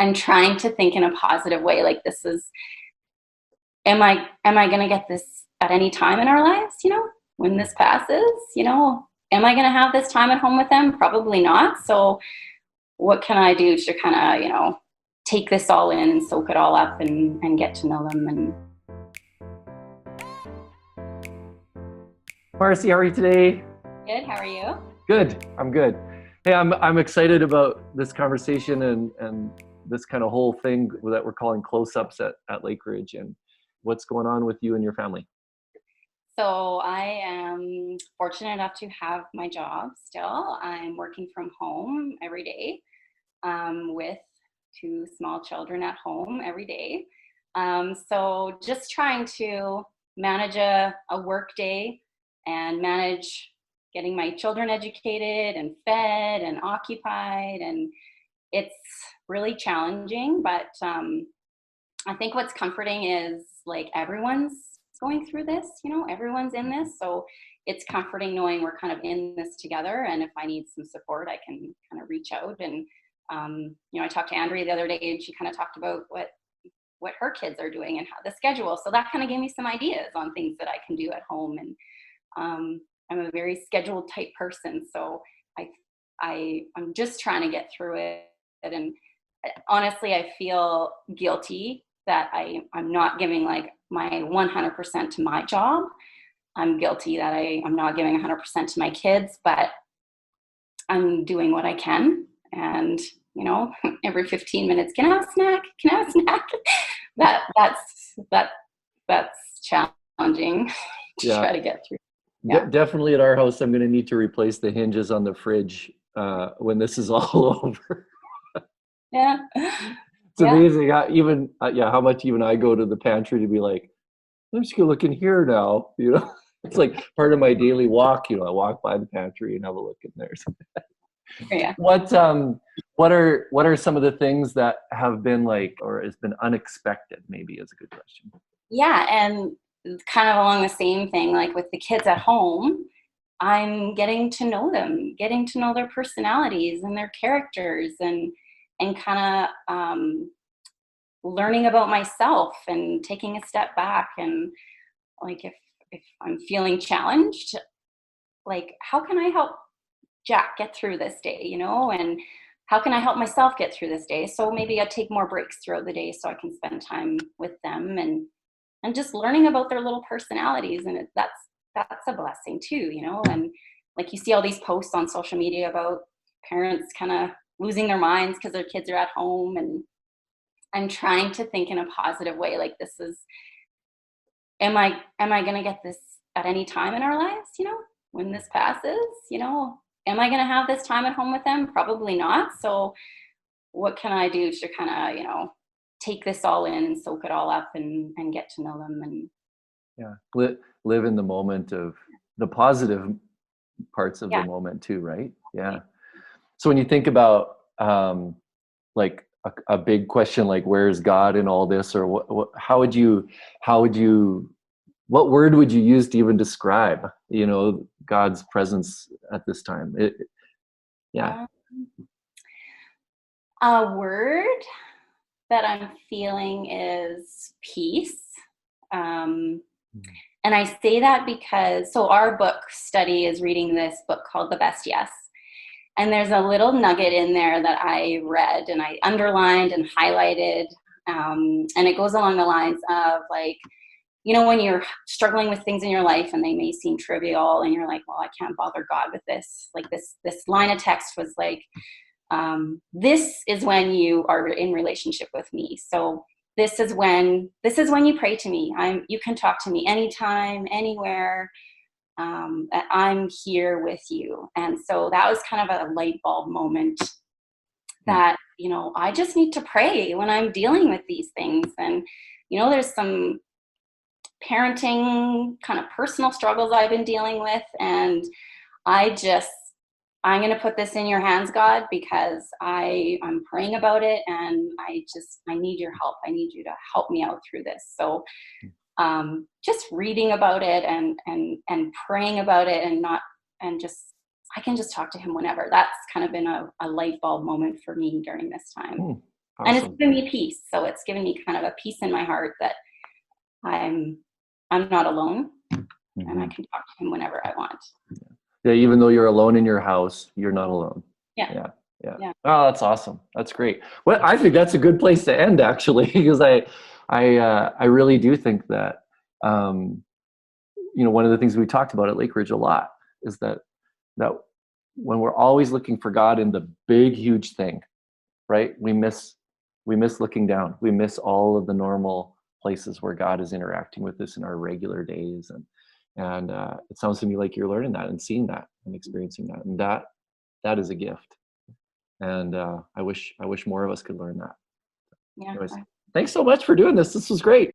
I'm trying to think in a positive way. Like this is, am I going to get this at any time in our lives? When this passes, am I going to have this time at home with them? Probably not. So what can I do to kind of, take this all in and soak it all up and get to know them? And Marci, how are you today? good. How are you? Good. I'm good. Hey, I'm excited about this conversation and this kind of whole thing that we're calling close-ups at Lake Ridge, and what's going on with you and your family. So I am fortunate enough to have my job still. I'm working from home every day with two small children at home every day. So just trying to manage a work day and manage getting my children educated and fed and occupied. And it's really challenging, but I think what's comforting is like everyone's going through this, everyone's in this. So it's comforting knowing we're kind of in this together. And if I need some support, I can kind of reach out. And, I talked to Andrea the other day and she kind of talked about what her kids are doing and how the schedule. So that kind of gave me some ideas on things that I can do at home. And I'm a very scheduled type person. So I'm just trying to get through it. And honestly, I feel guilty that I'm not giving like my 100% to my job. I'm guilty that I'm not giving 100% to my kids, but I'm doing what I can. And, every 15 minutes, can I have a snack? Can I have a snack? That's challenging to Yeah, try to get through. Yeah. definitely at our house, I'm going to need to replace the hinges on the fridge when this is all over. Yeah. It's amazing how much even I go to the pantry to be like, I'm just gonna look in here now. It's like part of my daily walk. I walk by the pantry and have a look in there. Yeah. What are some of the things that have been like, or has been unexpected? Maybe is a good question. Yeah. And kind of along the same thing, like with the kids at home, I'm getting to know them, getting to know their personalities and their characters and kind of learning about myself and taking a step back. And like if I'm feeling challenged, like how can I help Jack get through this day, and how can I help myself get through this day? So maybe I take more breaks throughout the day so I can spend time with them and just learning about their little personalities. And that's a blessing too, and like you see all these posts on social media about parents kind of losing their minds because their kids are at home. And I'm trying to think in a positive way. Like this is, am I going to get this at any time in our lives? When this passes, am I going to have this time at home with them? Probably not. So what can I do to kind of, take this all in and soak it all up and get to know them? And live in the moment of the positive parts of the yeah. moment too, right? Yeah. So when you think about like a big question like where's God in all this, or what word would you use to even describe God's presence at this time? A word that I'm feeling is peace. And I say that because, so our book study is reading this book called The Best Yes. And there's a little nugget in there that I read and I underlined and highlighted. And it goes along the lines of like, when you're struggling with things in your life and they may seem trivial and you're like, well, I can't bother God with this. Like this line of text was like, this is when you are in relationship with me. So this is when you pray to me. You can talk to me anytime, anywhere. I'm here with you. And so that was kind of a light bulb moment that, I just need to pray when I'm dealing with these things. And, there's some parenting kind of personal struggles I've been dealing with. And I'm going to put this in your hands, God, because I'm praying about it. And I need your help. I need you to help me out through this. So just reading about it and praying about it I can just talk to him whenever. That's kind of been a light bulb moment for me during this time. And it's Awesome. given me peace. So it's given me kind of a peace in my heart that I'm not alone, and I can talk to him whenever I want. Yeah, even though you're alone in your house, you're not alone. Yeah. Yeah. Yeah. Yeah. Oh, that's awesome. That's great. Well, I think that's a good place to end, actually, because I really do think that one of the things we talked about at Lake Ridge a lot is that when we're always looking for God in the big, huge thing, right? We miss looking down. We miss all of the normal places where God is interacting with us in our regular days, and it sounds to me like you're learning that and seeing that and experiencing that, and that is a gift. And I wish more of us could learn that. Yeah. Anyways, thanks so much for doing this. This was great.